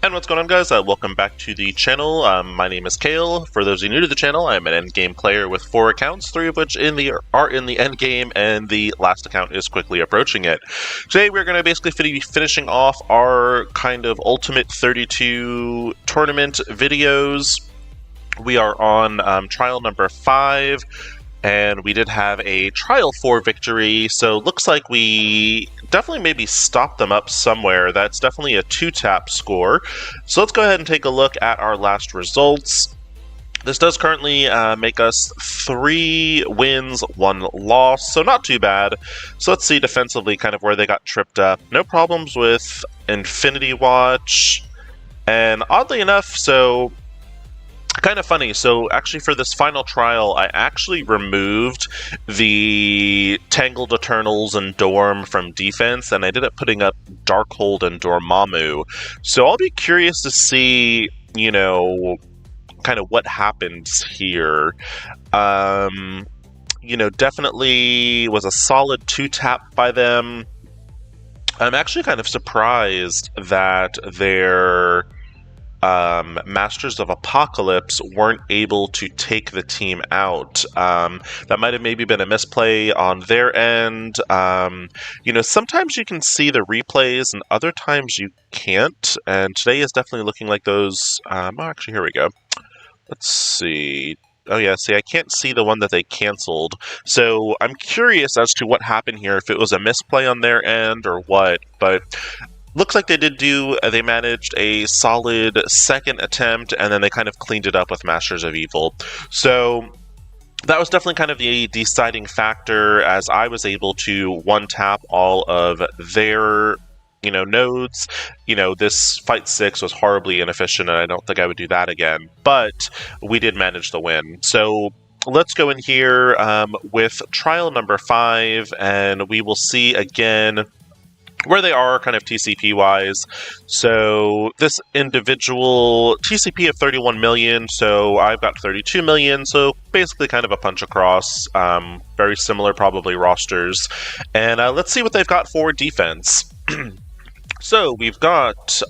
And what's going on, guys? Welcome back to the channel. My name is Kale. For those of you new to the channel, I'm an endgame player with 4 accounts, 3 of which are in the endgame, and the last account is quickly approaching it. Today, we're going to basically be finishing off our kind of Ultimate 32 tournament videos. We are on trial number 5. And we did have a Trial 4 victory, so looks like we definitely maybe stopped them up somewhere. That's definitely a 2-tap score. So let's go ahead and take a look at our last results. This does currently make us 3 wins, 1 loss, so not too bad. So let's see defensively kind of where they got tripped up. No problems with Infinity Watch, and oddly enough, so kind of funny, so actually for this final trial, I actually removed the Tangled Eternals and Dorm from defense, and I ended up putting up Darkhold and Dormammu. So I'll be curious to see, you know, kind of what happens here. You know, definitely was a solid 2-tap by them. I'm actually kind of surprised that their Masters of Apocalypse weren't able to take the team out. That might have maybe been a misplay on their end. You know, sometimes you can see the replays and other times you can't, and today is definitely looking like those. Oh, actually, here we go. Let's see. Oh yeah, see, I can't see the one that they canceled. So I'm curious as to what happened here, if it was a misplay on their end or what, but looks like they managed a solid second attempt, and then they kind of cleaned it up with Masters of Evil. So that was definitely kind of the deciding factor, as I was able to one-tap all of their, you know, nodes. You know, this Fight 6 was horribly inefficient, and I don't think I would do that again, but we did manage the win. So let's go in here with trial number 5, and we will see again where they are kind of TCP-wise. So this individual TCP of 31 million, so I've got 32 million, so basically kind of a punch across. Very similar probably rosters. And let's see what they've got for defense. So we've got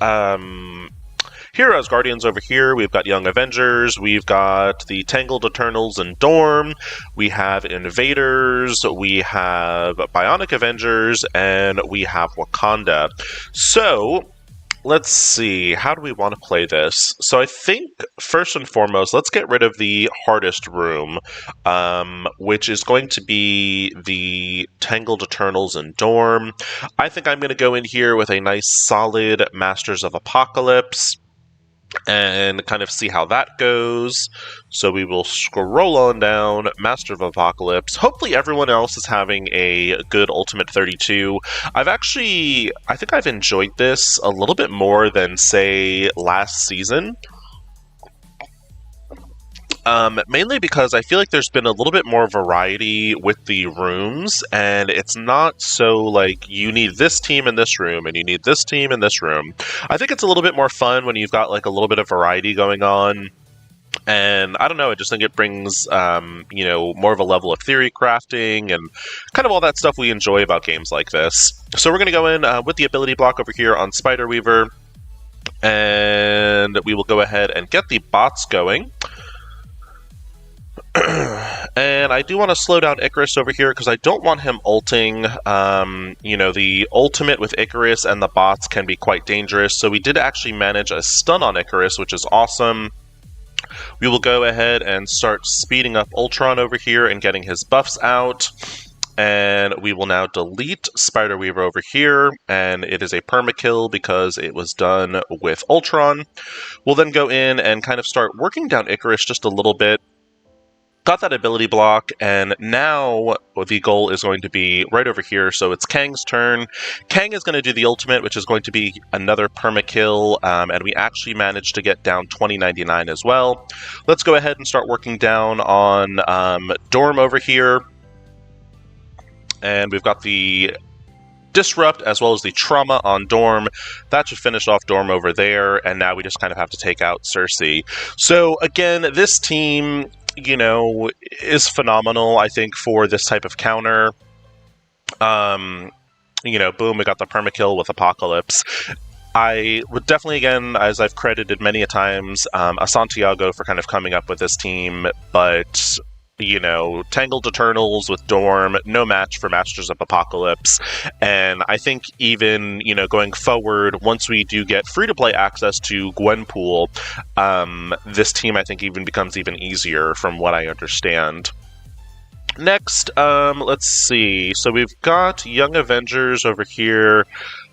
Heroes Guardians over here, we've got Young Avengers, we've got the Tangled Eternals and Dorm, we have Invaders, we have Bionic Avengers, and we have Wakanda. So let's see, how do we want to play this? So I think, first and foremost, let's get rid of the hardest room, which is going to be the Tangled Eternals and Dorm. I think I'm going to go in here with a nice solid Masters of Apocalypse and kind of see how that goes. So we will scroll on down, Master of Apocalypse. Hopefully everyone else is having a good Ultimate 32. I think I've enjoyed this a little bit more than, say, last season. Mainly because I feel like there's been a little bit more variety with the rooms, and it's not so like you need this team in this room and you need this team in this room. I think it's a little bit more fun when you've got like a little bit of variety going on, and I don't know, I just think it brings you know, more of a level of theory crafting and kind of all that stuff we enjoy about games like this. So we're going to go in with the ability block over here on Spider Weaver, and we will go ahead and get the bots going. And I do want to slow down Icarus over here because I don't want him ulting. You know, the ultimate with Icarus and the bots can be quite dangerous, so we did actually manage a stun on Icarus, which is awesome. We will go ahead and start speeding up Ultron over here and getting his buffs out. And we will now delete Spider Weaver over here, and it is a permakill because it was done with Ultron. We'll then go in and kind of start working down Icarus just a little bit. Got that ability block, and now the goal is going to be right over here, so it's Kang's turn. Kang is going to do the ultimate, which is going to be another permakill, and we actually managed to get down 2099 as well. Let's go ahead and start working down on Dorm over here, and we've got the Disrupt as well as the Trauma on Dorm. That should finish off Dorm over there, and now we just kind of have to take out Cersei. So again, this team, you know, is phenomenal, I think, for this type of counter. You know, boom, we got the permakill with Apocalypse. I would definitely, again, as I've credited many a times, a Santiago for kind of coming up with this team, but Tangled Eternals with Dorm, no match for Masters of Apocalypse. And I think even, going forward, once we do get free-to-play access to Gwenpool, this team, I think, even becomes even easier from what I understand. Next, let's see. So we've got Young Avengers over here.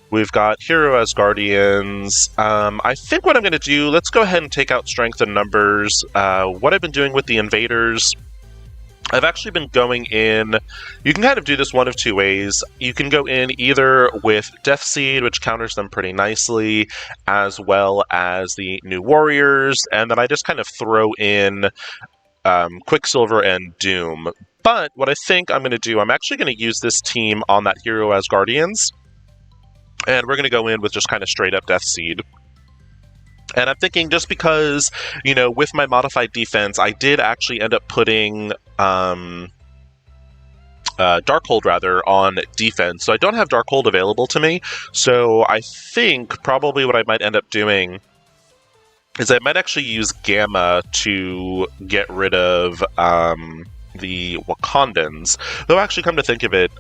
We've got Hero as Guardians. I think what I'm going to do, let's go ahead and take out Strength and Numbers. What I've been doing with the Invaders, I've actually been going in, you can kind of do this one of two ways. You can go in either with Death Seed, which counters them pretty nicely, as well as the New Warriors, and then I just kind of throw in Quicksilver and Doom. But what I think I'm going to do, I'm actually going to use this team on that Hero as Guardians, and we're going to go in with just kind of straight up Death Seed. And I'm thinking just because, with my modified defense, I did actually end up putting Darkhold, on defense. So I don't have Darkhold available to me. So I think probably what I might end up doing is I might actually use Gamma to get rid of the Wakandans. Though actually, come to think of it,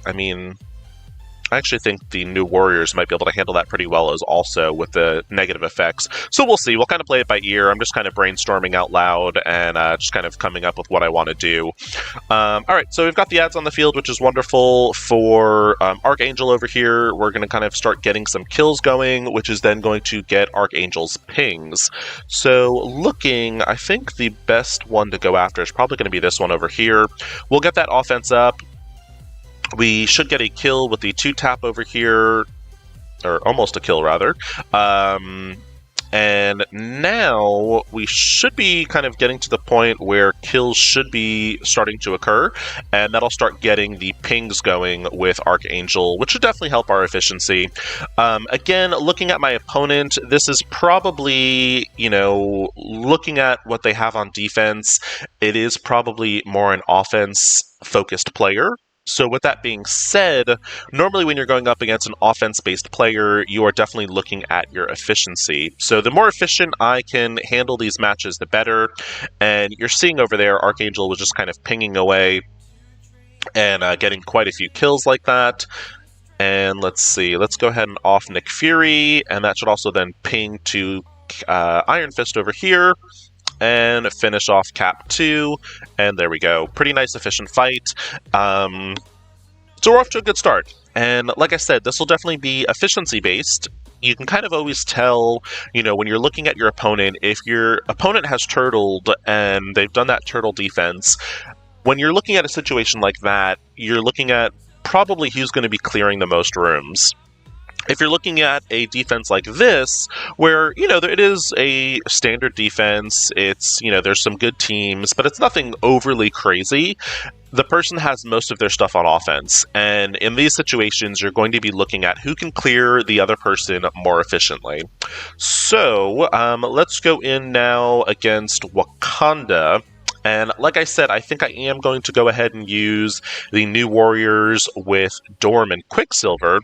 I actually think the New Warriors might be able to handle that pretty well as also with the negative effects. So we'll see. We'll kind of play it by ear. I'm just kind of brainstorming out loud and just kind of coming up with what I want to do. All right, so we've got the ads on the field, which is wonderful. For Archangel over here, we're going to kind of start getting some kills going, which is then going to get Archangel's pings. So looking, I think the best one to go after is probably going to be this one over here. We'll get that offense up. We should get a kill with the 2-tap over here, or almost a kill, rather. And now we should be kind of getting to the point where kills should be starting to occur, and that'll start getting the pings going with Archangel, which should definitely help our efficiency. Again, looking at my opponent, this is probably, looking at what they have on defense, it is probably more an offense-focused player. So with that being said, normally when you're going up against an offense-based player, you are definitely looking at your efficiency. So the more efficient I can handle these matches, the better. And you're seeing over there, Archangel was just kind of pinging away and getting quite a few kills like that. And let's see, let's go ahead and off Nick Fury, and that should also then ping to Iron Fist over here. And finish off Cap 2, and there we go. Pretty nice, efficient fight. So we're off to a good start. And like I said, this will definitely be efficiency-based. You can kind of always tell, when you're looking at your opponent, if your opponent has turtled and they've done that turtle defense, when you're looking at a situation like that, you're looking at probably who's going to be clearing the most rooms. If you're looking at a defense like this, where, it is a standard defense, it's, there's some good teams, but it's nothing overly crazy, the person has most of their stuff on offense. And in these situations, you're going to be looking at who can clear the other person more efficiently. So, let's go in now against Wakanda. And like I said, I think I am going to go ahead and use the New Warriors with Dorm and Quicksilver.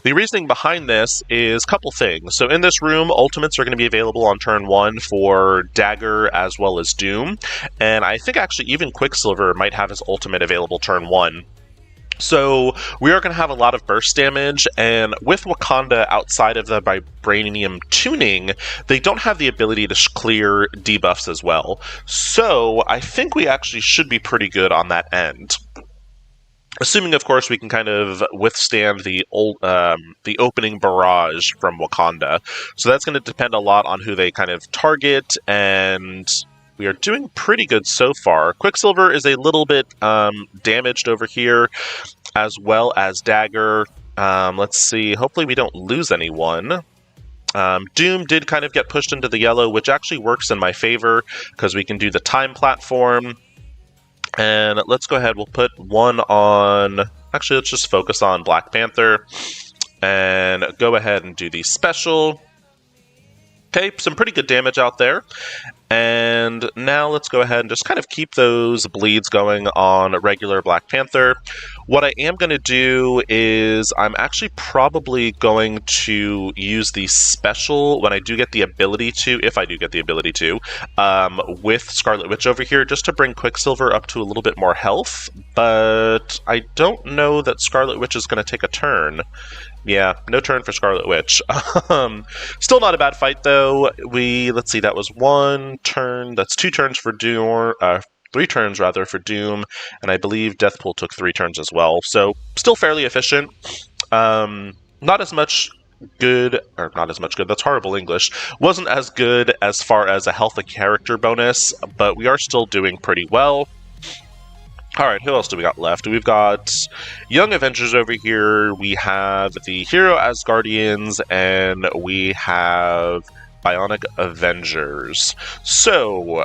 The reasoning behind this is a couple things. So in this room, ultimates are going to be available on turn 1 for Dagger as well as Doom. And I think actually even Quicksilver might have his ultimate available turn 1. So we are going to have a lot of burst damage, and with Wakanda outside of the Vibranium tuning, they don't have the ability to clear debuffs as well. So I think we actually should be pretty good on that end. Assuming, of course, we can kind of withstand the opening barrage from Wakanda. So that's going to depend a lot on who they kind of target, and we are doing pretty good so far. Quicksilver is a little bit damaged over here, as well as Dagger. Let's see. Hopefully we don't lose anyone. Doom did kind of get pushed into the yellow, which actually works in my favor, because we can do the time platform. And let's go ahead. We'll put one on... Actually, let's just focus on Black Panther. And go ahead and do the special. Okay, some pretty good damage out there. And now let's go ahead and just kind of keep those bleeds going on a regular Black Panther. What I am going to do is I'm actually probably going to use the special when I do get the ability to, if I do get the ability to, with Scarlet Witch over here, just to bring Quicksilver up to a little bit more health. But I don't know that Scarlet Witch is going to take a turn. Yeah, no turn for Scarlet Witch. Still not a bad fight, though. Let's see, that was one turn. That's 2 turns for Doom, 3 turns, rather, for Doom, and I believe Deathpool took 3 turns as well. So, still fairly efficient. Not as much good, or not as much good, that's horrible English. Wasn't as good as far as a health and character bonus, but we are still doing pretty well. Alright, who else do we got left? We've got Young Avengers over here, we have the Hero Asgardians, and we have Bionic Avengers. So,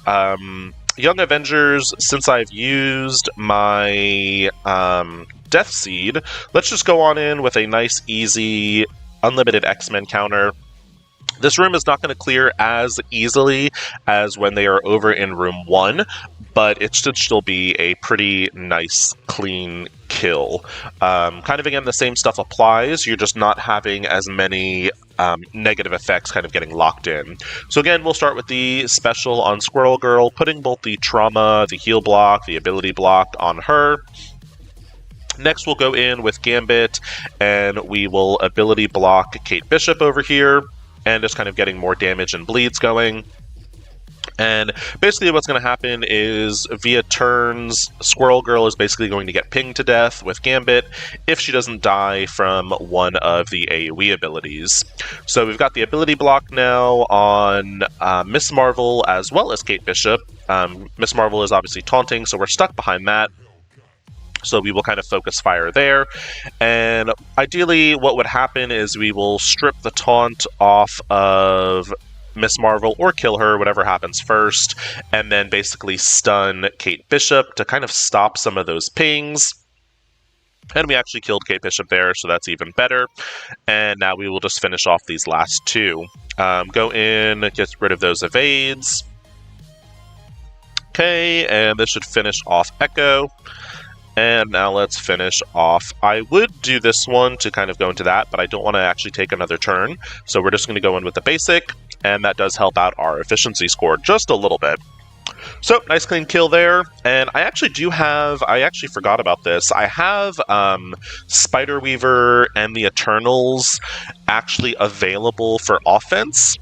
Young Avengers, since I've used my Death Seed, let's just go on in with a nice, easy, unlimited X-Men counter. This room is not going to clear as easily as when they are over in room 1, but it should still be a pretty nice, clean kill. Kind of, again, the same stuff applies, you're just not having as many negative effects kind of getting locked in. So again, we'll start with the special on Squirrel Girl, putting both the trauma, the heal block, the ability block on her. Next, we'll go in with Gambit, and we will ability block Kate Bishop over here, and just kind of getting more damage and bleeds going. And basically what's going to happen is, via turns, Squirrel Girl is basically going to get pinged to death with Gambit if she doesn't die from one of the AoE abilities. So we've got the ability block now on Miss Marvel as well as Kate Bishop. Miss Marvel is obviously taunting, so we're stuck behind that. So we will kind of focus fire there. And ideally what would happen is we will strip the taunt off of Miss Marvel or kill her, whatever happens first, and then basically stun Kate Bishop to kind of stop some of those pings. And we actually killed Kate Bishop there, so that's even better. And now we will just finish off these last 2. Go in, get rid of those evades. Okay, and this should finish off Echo. And now let's finish off. I would do this one to kind of go into that, but I don't want to actually take another turn. So we're just going to go in with the basic, and that does help out our efficiency score just a little bit. So, nice clean kill there. And I actually forgot about this. I have Spider-Weaver and the Eternals actually available for offense.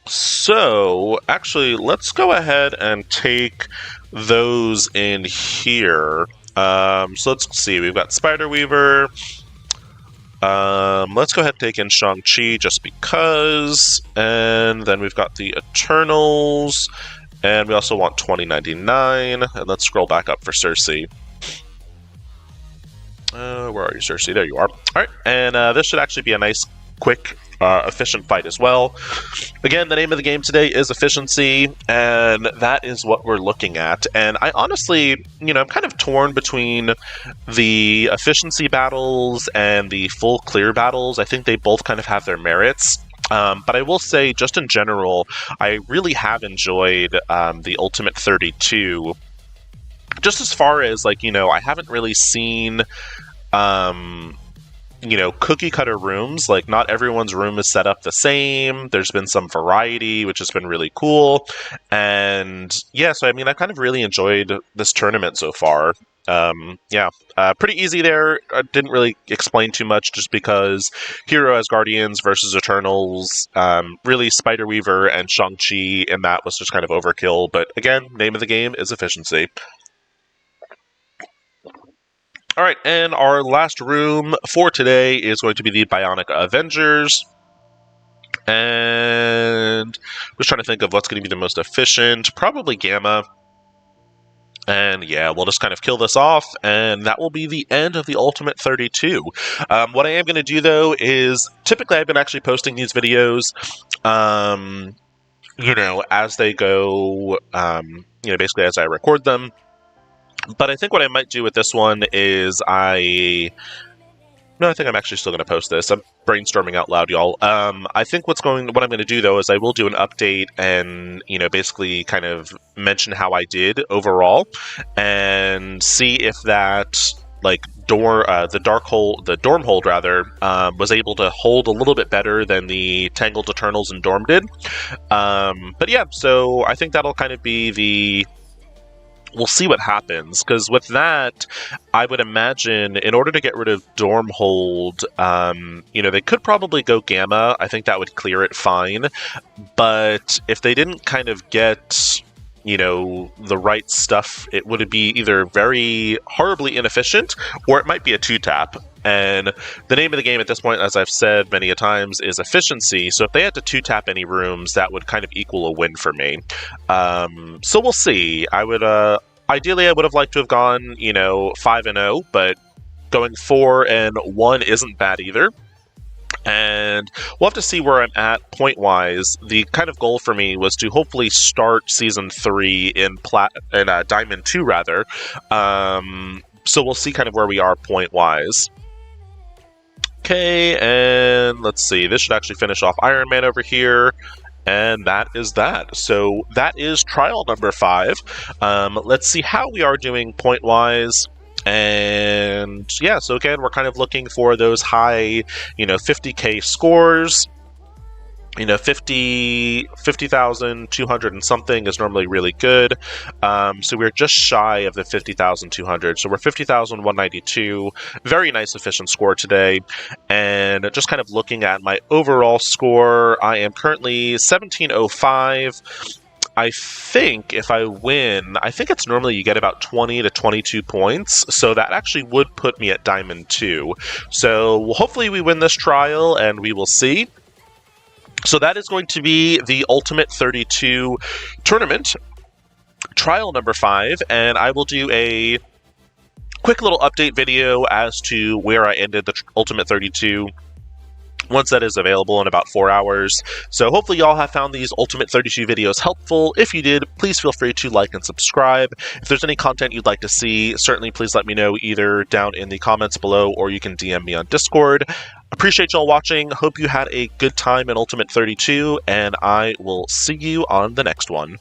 So, actually, let's go ahead and take those in here. So let's see, we've got Spider-Weaver. Let's go ahead and take in Shang-Chi just because. And then we've got the Eternals. And we also want 2099. And let's scroll back up for Cersei. Where are you, Cersei? There you are. Alright, and this should actually be a nice, quick, efficient fight as well. Again, the name of the game today is efficiency, and that is what we're looking at. And I honestly, I'm kind of torn between the efficiency battles and the full clear battles. I think they both kind of have their merits. But I will say, just in general, I really have enjoyed the Ultimate 32. Just as far as, I haven't really seen cookie cutter rooms. Like, not everyone's room is set up the same. There's been some variety, which has been really cool. And yeah, so I kind of really enjoyed this tournament so far. Pretty easy there. I didn't really explain too much just because Hero Asgardians versus Eternals, really Spider-Weaver and Shang-Chi, and that was just kind of overkill. But again, name of the game is efficiency. Alright, and our last room for today is going to be the Bionic Avengers. And I'm just trying to think of what's going to be the most efficient. Probably Gamma. And yeah, we'll just kind of kill this off, and that will be the end of the Ultimate 32. What I am going to do, though, is typically I've been actually posting these videos, as they go, basically as I record them. But I think what I might do with this one is No, I think I'm actually still going to post this. I'm brainstorming out loud, y'all. I think what I'm going to do though is I will do an update and basically kind of mention how I did overall, and see if that like the dorm hold rather was able to hold a little bit better than the Tangled Eternals and Dorm did. But yeah, so I think that'll kind of be we'll see what happens, because with that, I would imagine in order to get rid of Dormhold, they could probably go Gamma. I think that would clear it fine. But if they didn't kind of get, the right stuff, it would be either very horribly inefficient, or it might be a 2-tap. And the name of the game at this point, as I've said many a times, is efficiency. So if they had to 2-tap any rooms, that would kind of equal a win for me. So we'll see. Ideally, I would have liked to have gone, 5-0, but going 4-1 isn't bad either. And we'll have to see where I'm at point-wise. The kind of goal for me was to hopefully start Season 3 in Diamond 2, rather. So we'll see kind of where we are point-wise. Okay, and let's see. This should actually finish off Iron Man over here. And that is that. So that is trial number 5. Let's see how we are doing point-wise. And yeah, so again, we're kind of looking for those high, 50K scores. 50,200 and something is normally really good. So we're just shy of the 50,200. So we're 50,192. Very nice efficient score today. And just kind of looking at my overall score, I am currently 1705. I think if I win, I think it's normally you get about 20 to 22 points, so that actually would put me at Diamond 2. So hopefully we win this trial, and we will see. So that is going to be the Ultimate 32 tournament, trial number 5, and I will do a quick little update video as to where I ended the Ultimate 32 once that is available in about 4 hours. So hopefully y'all have found these Ultimate 32 videos helpful. If you did, please feel free to like and subscribe. If there's any content you'd like to see, certainly please let me know either down in the comments below, or you can DM me on Discord. Appreciate y'all watching. Hope you had a good time in Ultimate 32, and I will see you on the next one.